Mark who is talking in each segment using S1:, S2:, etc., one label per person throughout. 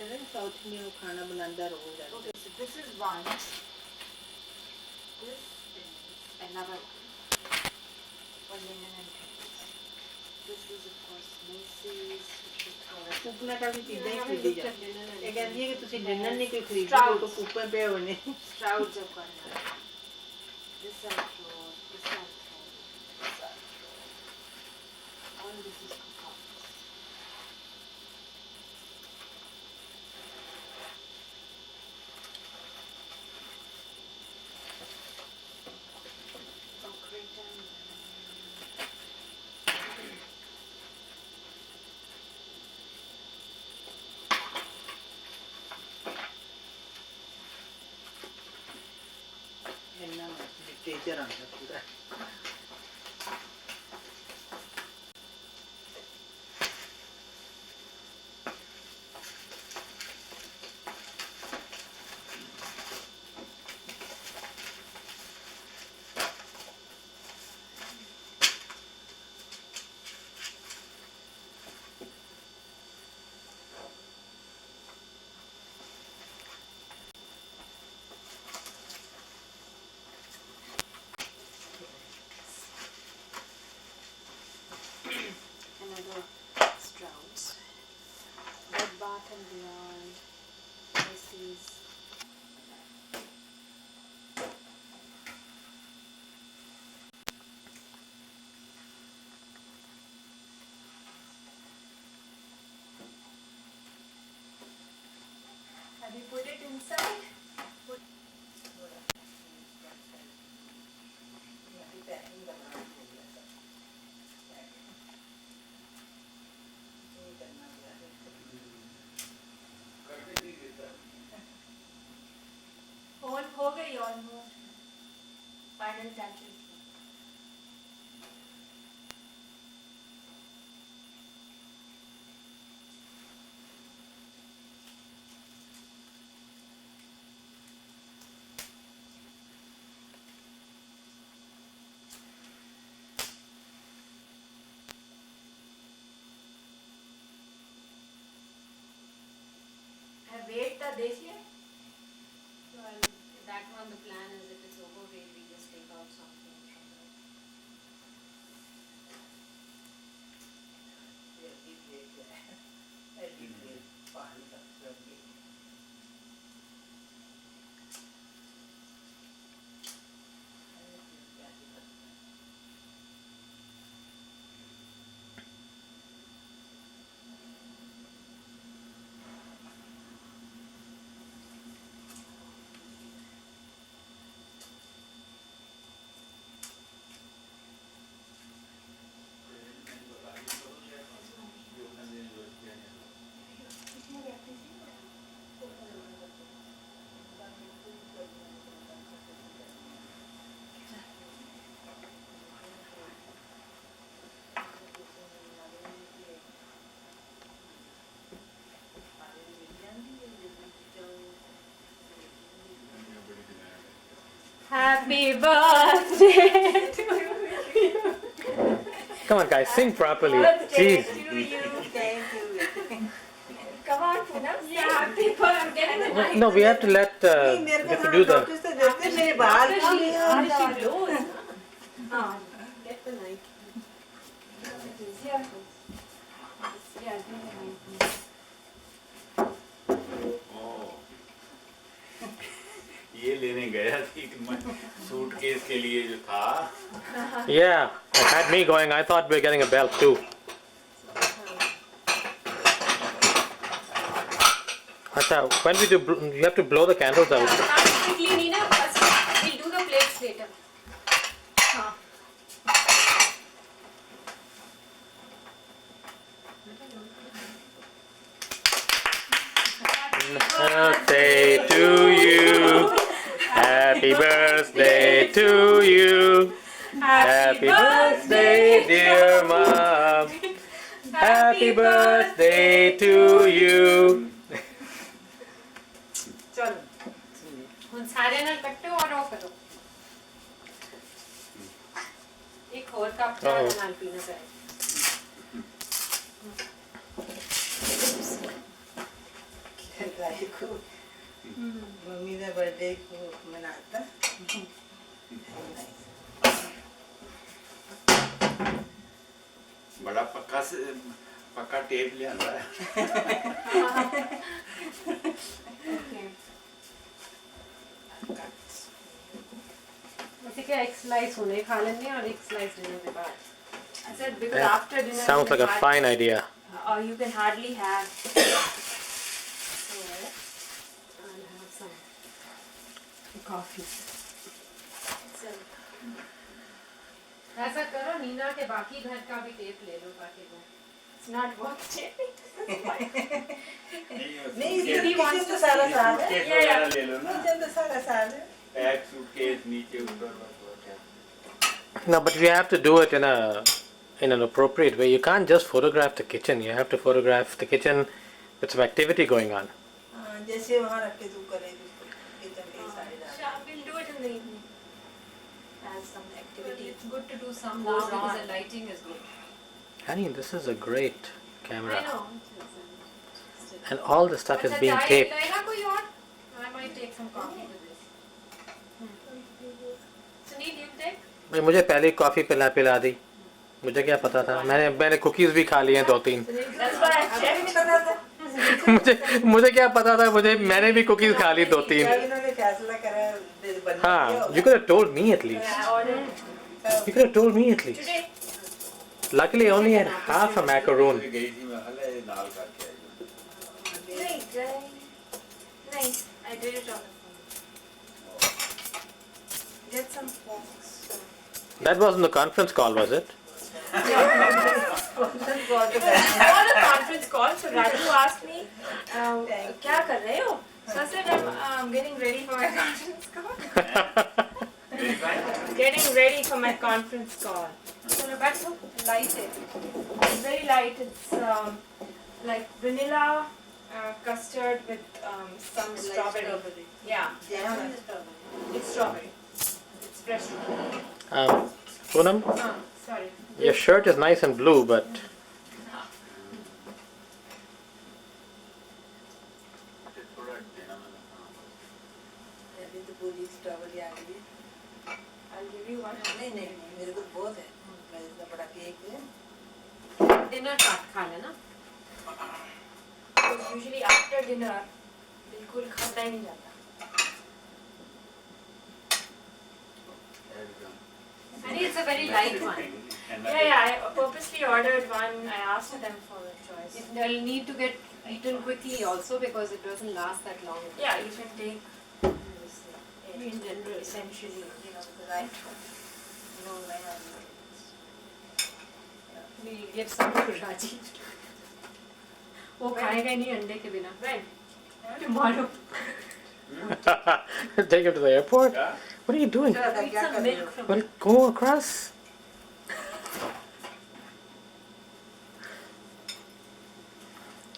S1: South में वो खाना बनाता रहूँगा.
S2: Okay, so this is one. This is another one. For linen and things. This is of course Macy's.
S1: कुपना का भी चीज़ें ही खरीदी जा. ये कहती है कि तुसी डिनर नहीं कोई खरीदी तो कुपन पे होने.
S2: Strouds of करना. This I throw. This I throw. This I throw. All this is cookouts.
S1: Teacher आंदा पूरा.
S2: Another Strouds. Bed Bath and Beyond. Macy's. Have you put it inside? हो गई ऑलमोस्ट. Final touches. वेट था देखिए. That one, the plan is if it's overweight, we just take out something from it. Happy birthday to you.
S3: Come on, guys, sing properly.
S2: Birthday
S3: Jeez.
S2: to you.
S1: Thank you.
S2: Come on, Poonam. Yeah, happy birthday.
S3: No, we have to let
S1: नहीं मेरे
S3: we
S1: को
S3: have to do the.
S1: Notice तो देते मेरे बाल की
S2: She blows. Get the knife. Yeah. Yeah, give me the knife.
S4: ये लेने गया थी सूटकेस के लिए जो था.
S3: Yeah, it had me going. I thought we were getting a belt too. Acha, when we do, you have to blow the candles out.
S2: Quickly, Nina. First, we'll do the plates later.
S3: Birthday to you. Happy birthday to you. Happy birthday, dear mom. Happy birthday to you.
S1: चलो
S2: ਹੁਣ ਸਾਰੇ ਨਾਲ ਕੱਟੋ ਔਰ ਉਹ ਕਰੋ. ਇੱਕ ਹੋਰ ਕੱਪ ਚਾਹ ਦੇ ਨਾਲ ਪੀਣਾ ਚਾਹੀਦਾ.
S1: भाई को मम्मी का बर्थडे को मनाता
S4: बड़ा पक्का टेप ले आंदा है
S2: Okay. उसी के एक स्लाइस होने खा लेंगे और एक स्लाइस डिनर के बाद. I said because after dinner
S3: Sounds
S2: you
S3: like a
S2: can
S3: fine idea.
S2: or you can hardly have. So I'll have some coffee. So, ऐसा करो नीना के बाकी घर का भी टेप ले लो ताकि वो. It's not worth taping.
S1: नहीं इसलिए किचन तो सारा साल है
S4: सूटकेस वगैरह ले लो ना
S1: किचन तो सारा साल है
S4: पैक सूटकेस नीचे ऊपर बस वो क्या
S3: No, but you have to do it in an appropriate way. You can't just photograph the kitchen. You have to photograph the kitchen with some activity going on.
S1: हाँ, जैसे वहाँ रख के तू करे किचन के सारे डाल
S2: We'll do it in the evening as some activity. It's good to do some
S1: Goes
S2: now because
S1: on.
S2: the lighting is good.
S3: Honey, this is a great camera.
S2: I know.
S3: And all the stuff is being taped.
S2: Laila, कोई और? I might take some coffee with this. Sunil, you take?
S3: भाई मुझे पहले ही coffee पिला दी. मुझे क्या पता था. मैंने कुकीज भी खा लिए हैं 2-3.
S2: That's why I checked. पता था.
S3: मुझे क्या पता था. मैंने भी कुकीज खा ली 2-3.
S1: जब इन्होंने फैसला करा बनना
S3: हाँ, you could have told me at least.
S2: I ordered
S3: You could have told me at least.
S2: today.
S3: Luckily, I only had half a macaroon.
S4: गई थी मैं हले नाल करके आई
S2: नहीं, I did it on the phone. Get some forks.
S3: That wasn't the conference call, was it?
S2: On a conference call, so Raju asked me, क्या कर रहे हो? So I said I'm getting ready for my conference call. Getting ready for my conference call. So that's light it. It's very light. It's like vanilla custard with some strawberry. Yeah, it's strawberry. It's fresh.
S3: Poonam,
S2: Sorry.
S3: your shirt is nice and blue, but
S4: थोड़ा देना मैंने
S1: अभी तो पूरी strawberry आ गई है
S2: I'll give you one.
S1: नहीं नहीं मेरे को बहुत है मैं इतना बड़ा केक है
S2: Dinner खा लेना. Because usually after dinner बिल्कुल खाता ही नहीं जाता. And it's a very light one. Yeah, I purposely ordered one. I asked them for a choice. They'll need to get eaten quickly also because it doesn't last that long. Yeah, you can take in general, essentially, because I know my husband. We'll give some to Rajiv. वो खाएगा नहीं अंडे के बिना. When? Tomorrow.
S3: take him to the airport.
S4: क्या
S3: What are you doing?
S2: Eat some milk from.
S3: Well, go across.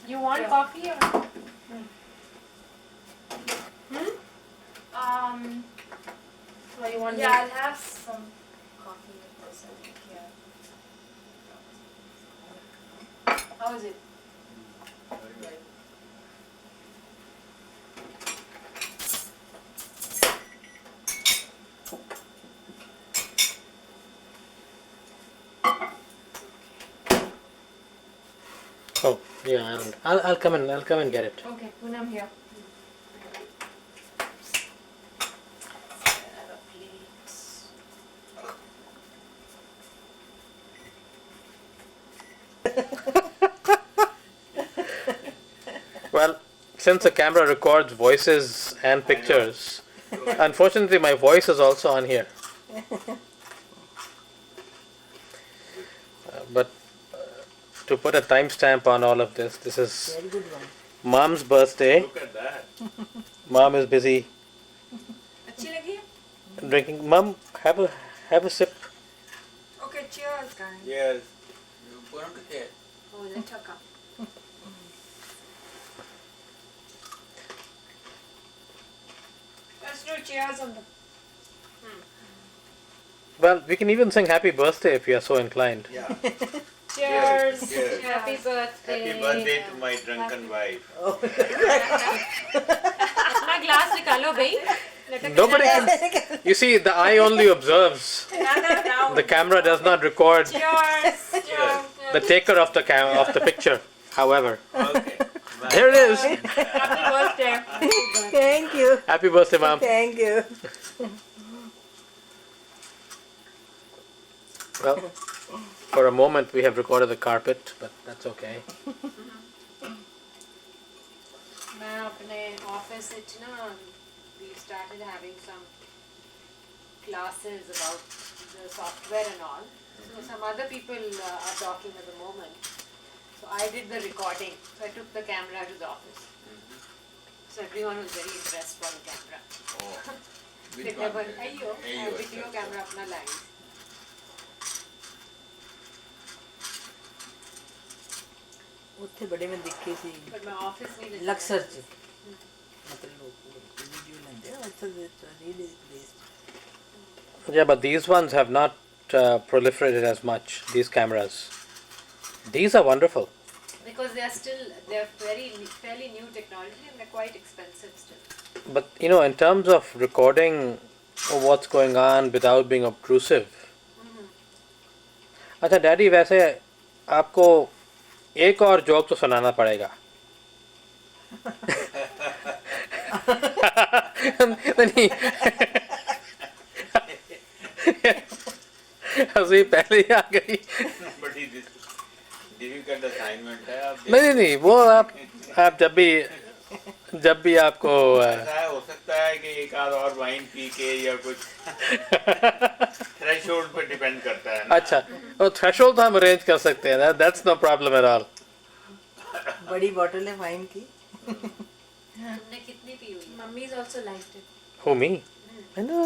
S2: You want coffee or? Well, you want? Yeah, I'll have some coffee with this. I think. Yeah. How is it?
S3: Oh, yeah. I'll come in. I'll come and get it.
S2: Okay, Poonam here.
S3: Well, since the camera records voices and pictures, unfortunately my voice is also on here. But to put a timestamp on all of this, this is
S1: very good one
S3: Mom's birthday.
S4: look at that
S3: Mom is busy
S2: अच्छी लगी?
S3: drinking. Mom, have a sip.
S2: Okay, cheers, guys.
S4: yes पूरा कितने
S2: Oh, that's a cup. Let's do cheers on the.
S3: Well, we can even sing happy birthday if you are so inclined.
S4: yeah
S2: Cheers.
S4: Cheers.
S2: Happy birthday.
S4: Happy birthday to my drunken wife.
S2: अपना glass निकालो भाई.
S3: Nobody. You see, the eye only observes.
S2: Another round.
S3: The camera does not record
S2: Cheers. Cheers.
S3: the taker of the picture. However,
S4: Okay. Bye.
S3: there it is.
S2: Happy birthday.
S1: Thank you.
S3: Happy birthday, ma'am.
S1: Thank you.
S3: Well, for a moment we have recorded the carpet, but that's okay.
S2: मैं अपने office में ना we started having some classes about the software and all. So some other people are talking at the moment. So I did the recording. So I took the camera to the office. So everyone was very impressed by the camera.
S4: Oh.
S2: They
S4: Which
S2: never,
S4: one?
S2: अयो,
S4: Ayyo,
S2: video
S4: अच्छा,
S2: camera अपना लाएंगे.
S1: ਉੱਥੇ ਬੜੇ ਮੈਂ ਦੇਖੇ ਸੀ
S2: But my office नहीं देखा.
S1: ਲਕਸਰ ਚ ਮਤਲਬ ਵੀਡੀਓ ਲੈਂਦੇ ਆ ਉੱਥੇ ਦੇ really based
S3: Yeah, but these ones have not proliferated as much. These cameras. These are wonderful.
S2: Because they're fairly new technology and they're quite expensive still.
S3: But you know, in terms of recording what's going on without being obtrusive. अच्छा daddy वैसे आपको एक और joke तो सुनाना पड़ेगा. नहीं हंसी पहले ही आ गई.
S4: बड़ी difficult assignment है आप.
S3: नहीं वो आप जब भी आपको
S4: ऐसा हो सकता है कि एक आध और वाइन पी के या कुछ थ्रेशोल्ड पे डिपेंड करता है ना.
S3: अच्छा वो थ्रेशोल्ड तो हम अरेंज कर सकते हैं. That's no problem at all.
S1: बड़ी बॉटल है वाइन की
S2: तुमने कितनी पी हुई? Mummies also liked it.
S3: Who me? I know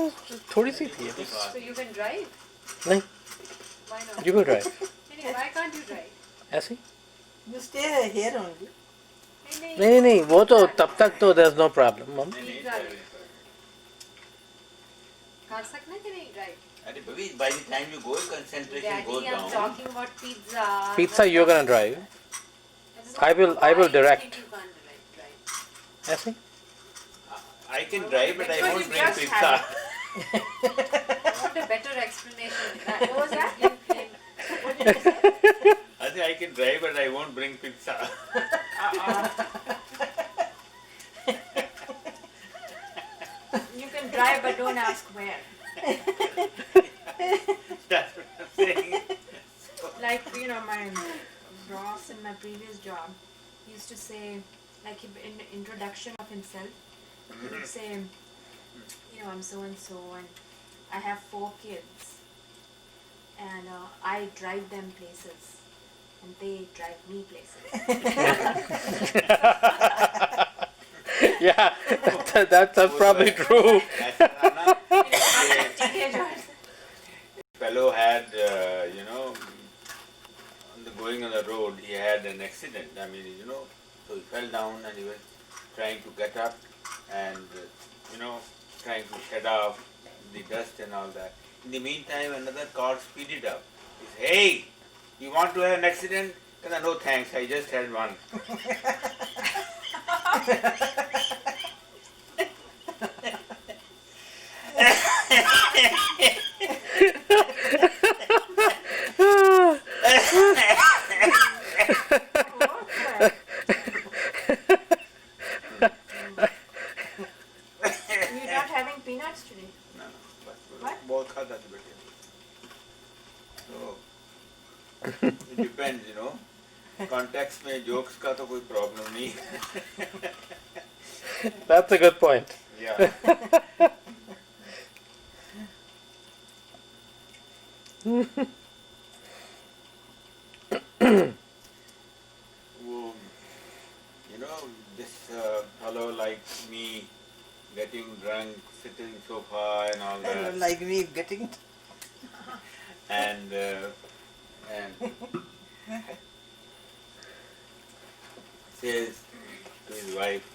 S3: थोड़ी सी थी.
S2: So you can drive?
S3: नहीं
S2: Why not?
S3: you will drive.
S2: Why can't you drive?
S3: ऐसे ही?
S1: यू स्टे हियर ओनली
S3: नहीं वो तो तब तक तो there's no problem मम.
S2: कर सकना कि नहीं drive?
S4: अरे बबी, by the time you go, concentration goes
S2: Daddy, I'm
S4: down.
S2: talking about pizza.
S3: Pizza you're gonna drive. I will
S2: Why do you
S3: direct.
S2: think you can't drive?
S3: ऐसे ही?
S4: I can drive, but I
S2: Because
S4: won't
S2: you
S4: bring
S2: just
S4: pizza.
S2: had I want a better explanation than that. What was that?
S4: I say I can drive, but I won't bring pizza.
S2: You can drive but don't ask where.
S4: That's what I'm saying.
S2: Like, my boss in my previous job used to say, like in the introduction of himself, he would say, I'm so and so and I have 4 kids and I drive them places and they drive me places.
S3: Yeah, that's probably true.
S4: ऐसा था ना,
S2: Teenagers.
S4: fellow had, going on the road, he had an accident. I mean, so he fell down and he was trying to get up and, trying to shed off the dust and all that. In the meantime, another car speeded up. He said, "Hey, you want to have an accident?" I said, "No thanks, I just had one."
S2: You're not having peanuts today.
S4: No, बस
S2: What?
S4: बहुत खाता था बेटे. So it depends, Context में jokes का तो कोई problem नहीं.
S3: That's a good point.
S4: Yeah. वो, this fellow like me getting drunk, sitting sofa and all that,
S1: like me getting
S4: and says to his wife,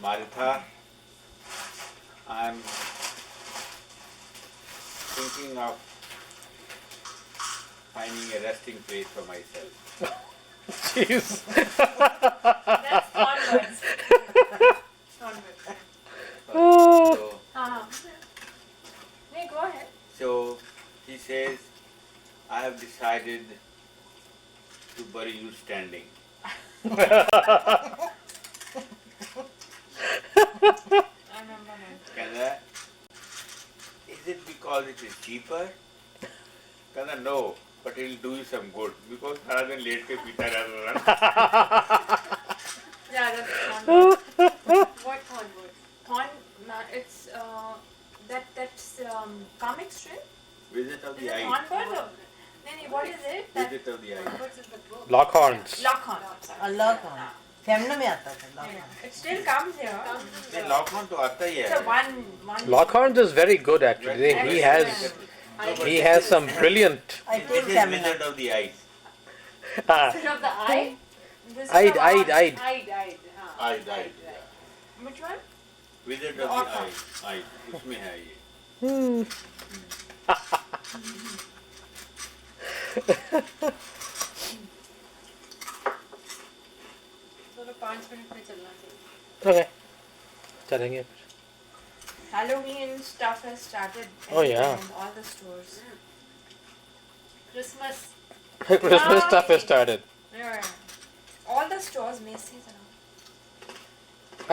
S4: Maritha, I'm thinking of finding a resting place for myself.
S3: Jeez.
S2: That's onwards. Onwards.
S4: So,
S2: Hey, go ahead.
S4: so he says, I have decided to bury you standing.
S2: I remember that.
S4: कहना is it because it is cheaper? कहना no, but it will do you some good because सारा दिन late के पीता रहता था.
S2: Yeah, that's onwards. What onwards? It's that's comic strip.
S4: Visit of
S2: Is
S4: the
S2: it
S4: Eye.
S2: onwards or? What is it?
S4: Visit of the Eye.
S2: Onwards is the book.
S3: Lockhorns.
S2: Lockhorn. Sorry.
S1: अल्लाह का फेमना में आता था
S2: Yeah. It still comes here.
S4: नहीं lockdown तो आता ही
S2: It's
S4: है.
S2: a one.
S3: Lockhorns is very good actually. He has some brilliant.
S1: I
S4: This
S1: take
S4: is
S1: Femina
S4: Wizard of the Eye.
S3: Ah,
S2: Is it of the eye? This is
S3: Eyed,
S2: the
S3: eyed,
S2: one.
S3: eyed.
S2: Eyed.
S4: Eye, yeah.
S2: Which one?
S4: Wizard
S2: The
S4: of the
S2: author.
S4: Eye. उसमें है ये.
S2: चलो 5 minute में चलना चाहिए.
S3: okay. चलेंगे.
S2: Halloween stuff has started.
S3: Oh, yeah.
S2: in all the stores. Christmas.
S3: Christmas stuff has started.
S2: Yeah. All the stores, Macy's and all.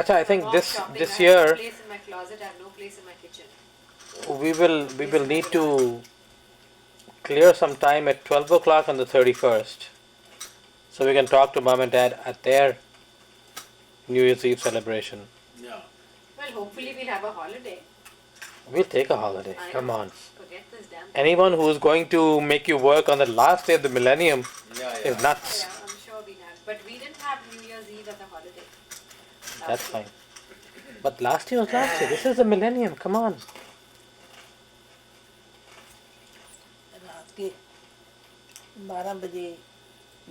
S3: Acha, I think
S5: Mom
S3: this
S5: shopping,
S3: this
S5: I
S3: year
S5: have no place in my closet, I have no place in my kitchen.
S3: we will need to clear some time at 12 o'clock on the 31st, so we can talk to mom and dad at their New Year's Eve celebration.
S4: Yeah.
S5: Well, hopefully we'll have a holiday.
S3: We'll take a holiday.
S5: I
S3: Come
S5: know.
S3: on.
S5: Forget this damn.
S3: Anyone who's going to make you work on the last day of the millennium
S4: Yeah.
S3: is nuts.
S5: Yeah, I'm sure we'll have. But we didn't have New Year's Eve as a holiday.
S3: That's fine. But last year was last year. This is the millennium. Come on.
S1: रात के 12 बजे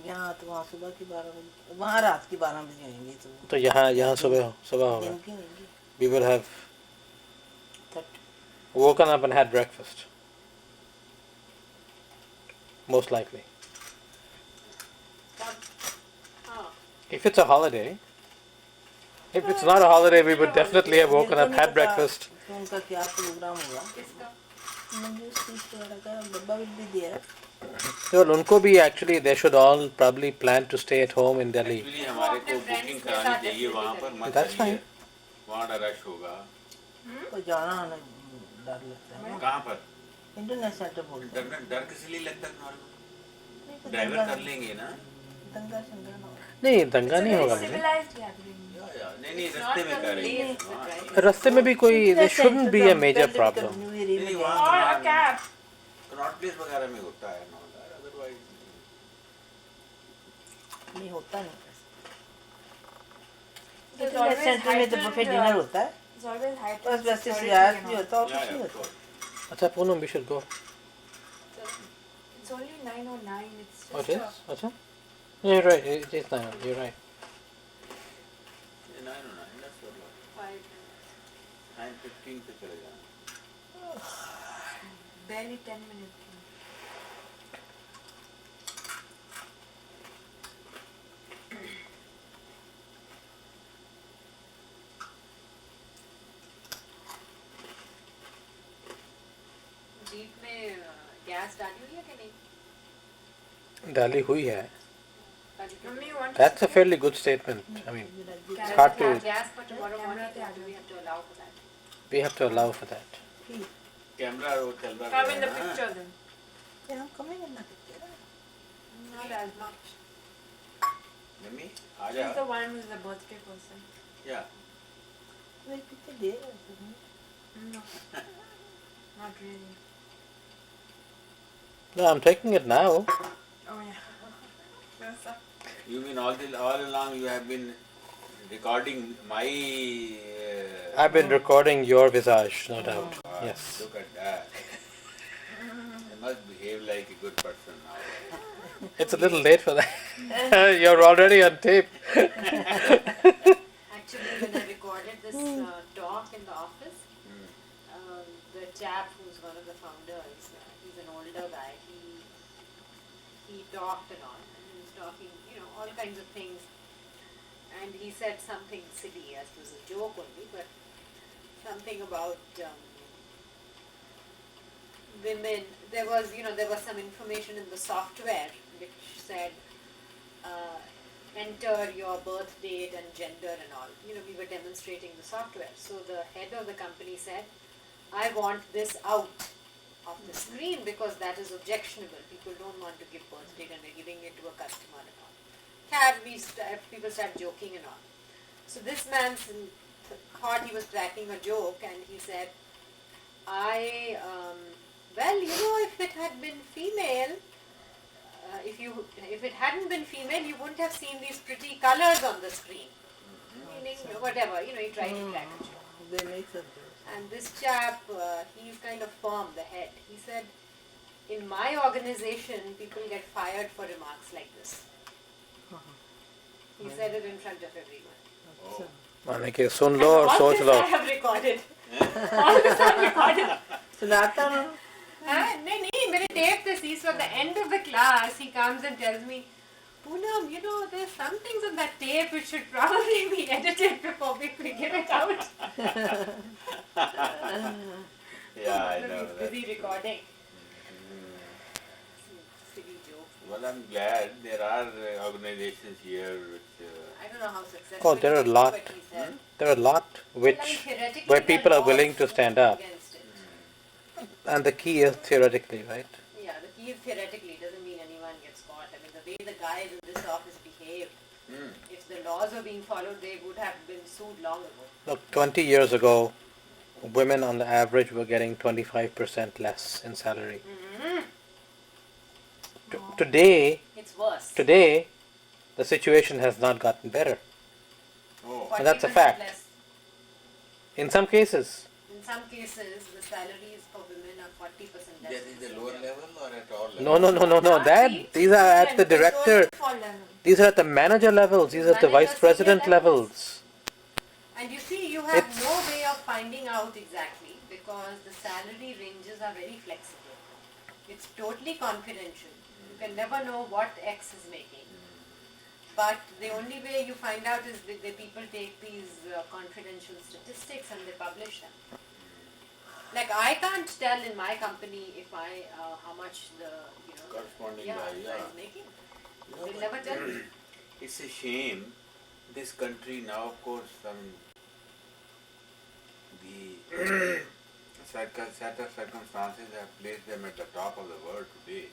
S1: यहाँ तो वहाँ सुबह के 12 बजे वहाँ रात के 12 बजे होंगे
S3: तो यहाँ सुबह होगा.
S1: दिन के होंगे
S3: We will have woken up and had breakfast. Most likely.
S5: Oh,
S3: If it's a holiday. If it's not a holiday, we would definitely have woken up, had breakfast.
S1: तो उनका क्या प्रोग्राम होगा
S5: किसका?
S1: मुझे स्पीच वगैरह का डब्बा भी दिया है
S3: Well, उनको भी actually they should all probably plan to stay at home in Delhi.
S4: Actually हमारे को बुकिंग करानी चाहिए वहाँ पर मत
S3: That's
S4: करिए.
S3: fine.
S4: वहाँ रश होगा.
S1: कोई जाना आना डर लगता है ना
S4: कहाँ पर?
S1: इंटरनेट सेंटर बोलते हैं
S4: डर किस लिए लगता है तुम्हारे को?
S1: नहीं, कोई
S4: ड्राइवर कर लेंगे ना?
S1: दंगा शंगा ना हो
S3: नहीं दंगा नहीं होगा मुझे.
S2: Civilized gathering.
S4: नहीं रास्ते में कर रही है. हाँ.
S3: रास्ते में भी कोई there shouldn't be a major problem.
S4: नहीं
S2: Or a
S4: वहाँ
S2: cab.
S4: कनॉट प्लेस वगैरह में होता है ना. अदरवाइज
S1: नहीं होता नहीं
S2: There's
S1: इंटरनेट
S2: always
S1: सेंटर में तो
S2: heightened,
S1: बुफे डिनर होता है
S2: There's always heightened
S1: बस वैसे
S2: security
S1: सियारत
S2: and
S1: भी
S2: all.
S1: होता है और
S4: Yeah,
S1: कुछ नहीं
S4: yeah, of
S1: होता
S4: course.
S3: अच्छा Poonam we should go.
S2: It's only 9:09. It's just
S3: Oh, it is? अच्छा. Yeah, you're right. It is 9. You're right.
S4: No, that's so low.
S5: 5 minutes.
S4: 9:15 पे चले जाना.
S2: barely 10 minutes.
S5: जीप में गैस डाली हुई है कि नहीं?
S3: डाली हुई है.
S5: डाली हुई
S2: Mummy, you want
S3: That's a fairly good statement. I mean,
S5: है.
S3: it's hard to.
S5: Gas for tomorrow morning. Do we have to allow for that?
S3: We have to allow for that.
S4: Camera वो चल रहा
S2: come in the
S4: है ना.
S2: picture then?
S1: Yeah, I'm coming in that picture.
S2: Not as much.
S4: Mummy आ
S2: She's
S4: जा.
S2: the one who's the birthday person.
S4: या
S1: मैं picture दे रहा हूँ
S2: No. Not really.
S3: No, I'm taking it now.
S2: Oh yeah. What's up?
S4: You mean all along you have been recording my.
S3: I've been recording your visage, no doubt.
S4: God,
S3: Yes.
S4: Look at that. I must behave like a good person now.
S3: It's a little late for that. You're already on tape.
S5: Actually, when I recorded this talk in the office, the chap who's one of the founders, he's an older guy. he talked and all. And he was talking, you know, all kinds of things. And he said something silly, as it was a joke only, but something about women. There was some information in the software which said, enter your birth date and gender and all. You know, we were demonstrating the software. So the head of the company said, I want this out of the screen because that is objectionable. People don't want to give birth date and they're giving it to a customer and all. People start joking and all. So this man thought he was cracking a joke and he said, well, you know, if it had been female, if it hadn't been female, you wouldn't have seen these pretty colors on the screen. Meaning, whatever, you know, he tried to crack a joke.
S1: They make some.
S5: And this chap, he's kind of firm, the head. He said, in my organization, people get fired for remarks like this. He said it in front of everyone.
S3: माने कि सुन लो और सोच लो.
S5: I have recorded. All this I have recorded.
S1: सुनाता ना.
S5: नहीं, मैंने tape this. He's at the end of the class. He comes and tells me, Poonam, you know, there's some things on that tape which should probably be edited before we give it out.
S4: Yeah, I know
S5: He's
S4: that.
S5: busy recording. Silly joke.
S4: Well, I'm glad there are organizations here which.
S5: I don't know how successful.
S3: Oh, there are a
S5: it is,
S3: lot.
S5: but he said-
S3: There are a lot
S5: Well, I mean,
S3: which
S5: theoretically,
S3: where
S5: the
S3: people are
S5: laws
S3: willing to stand up,
S5: against it.
S3: and the key is theoretically, right?
S5: Yeah, the key is theoretically, doesn't mean anyone gets caught. I mean, the way the guys in this office behaved, if the laws were being followed, they would have been sued long ago.
S3: Look, 20 years ago, women on the average were getting 25% less in salary. Today,
S5: It's worse.
S3: the situation has not gotten better.
S4: Oh,
S3: And that's a
S5: 40%
S3: fact.
S5: less.
S3: In some cases,
S5: In some cases, the salaries for women are 40% less.
S4: that is the lower level or at all level?
S3: no. These are at the director. These are at the manager levels. These are at the
S5: Manager,
S3: vice president
S5: senior
S3: levels.
S5: And you see, you have
S3: It's-
S5: no way of finding out exactly because the salary ranges are very flexible. It's totally confidential. You can never know what X is making. But the only way you find out is the people take these confidential statistics and they publish them. Like I can't tell in my company if how much the
S4: Corresponding
S5: guy
S4: guy,
S5: is making.
S4: You know,
S5: They'll
S4: but
S5: never tell me.
S4: It's a shame. This country now, of course, the set of circumstances have placed them at the top of the world today.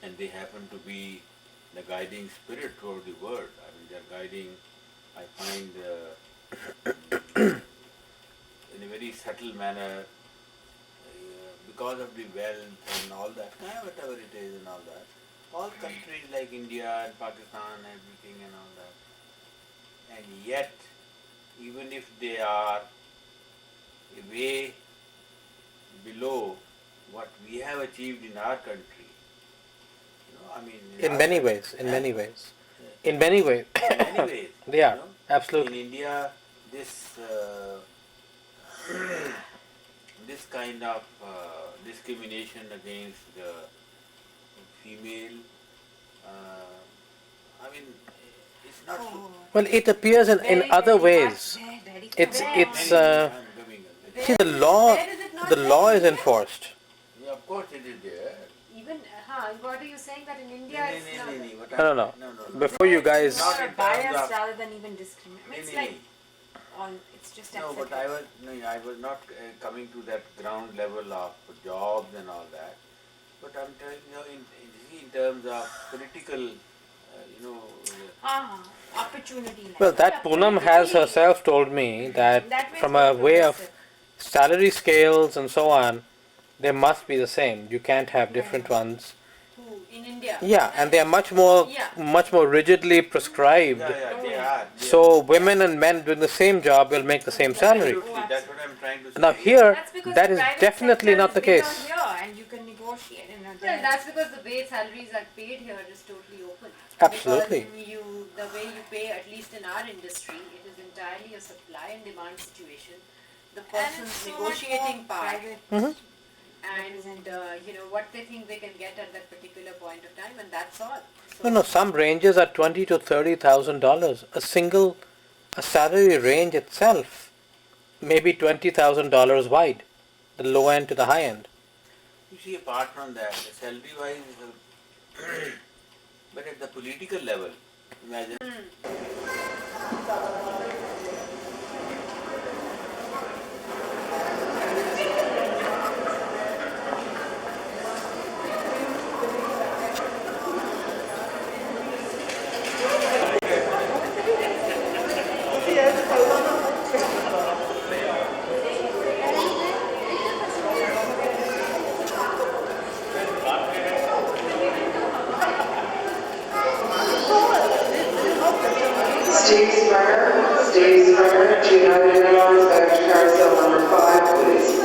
S4: And they happen to be the guiding spirit throughout the world. I mean, they're guiding, I find, in a very subtle manner, because of the wealth and all that, whatever it is and all that. All countries like India and Pakistan, everything and all that. And yet, even if they are way below what we have achieved in our country, I mean,
S3: In
S4: our
S3: many
S4: country,
S3: ways, in many ways. In many ways. They are, absolutely.
S4: In India, this this kind of discrimination against the female, I mean, it's not so.
S3: Well, it appears in other ways. It's
S4: I'm coming.
S3: see the law is enforced.
S4: Yeah, of course it is there.
S5: Even, what are you saying that in India it's not?
S3: No. Before you guys,
S4: Not in terms of-
S2: rather than even discriminate. It's like it's just
S4: No, but I was not coming to that ground level of jobs and all that. But I'm telling you, in terms of political,
S2: opportunity.
S3: well, that Poonam has herself told me that from a way of salary scales and so on, they must be the same. You can't have different ones.
S5: In India.
S3: Yeah, and they are much more rigidly prescribed.
S4: they are.
S3: So women and men doing the same job will make the same salary.
S4: Absolutely, that's what I'm trying to say.
S3: Now here,
S2: That's because
S3: that
S2: the
S3: is
S2: private
S3: definitely
S2: sector
S3: not the
S2: is bigger
S3: case.
S2: Here, and you can negotiate.
S5: Well, that's because the way salaries are paid here is totally open.
S3: Absolutely.
S5: Because the way you pay, at least in our industry, it is entirely a supply and demand situation. The person's negotiating part. and what they think they can get at that particular point of time, and that's all.
S3: No, no. Some ranges are $20,000 to $30,000. A salary range itself may be $20,000 wide, the low end to the high end.
S4: You see, apart from that, salary-wise, but at the political level, imagine.
S6: Steve Springer, United Airlines, back to carousel number 5, please.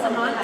S2: सामान